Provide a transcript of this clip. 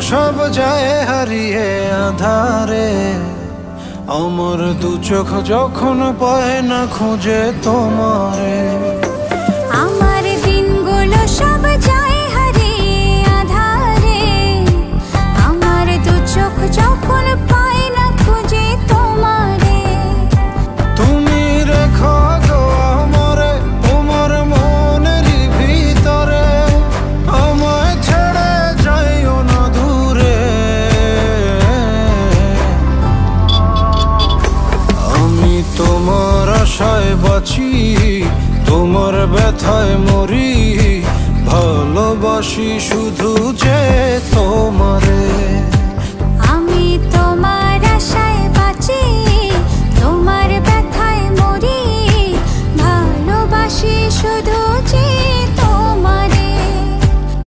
সব যায় হারিয়ে আধারে। আমার দু চোখ যখন পায় না খুঁজে তোমারে। আমার দিনগুলো সব যায় হারিয়ে আধারে। আমার দু চোখ যখন পায় না খুঁজে তোমারে। তুমি রেখো গো আমারে তোমার মনের ভিতরে, আমায় ছেড়ে যাইও না দূরে। আমি তোমার আশায় বাঁচি, তোমার ব্যথায় মরি, ভালোবাসি শুধু যে তোমারে। আমি তোমার আশায় বাঁচি, তোমার ব্যথায় মরি, ভালোবাসি শুধু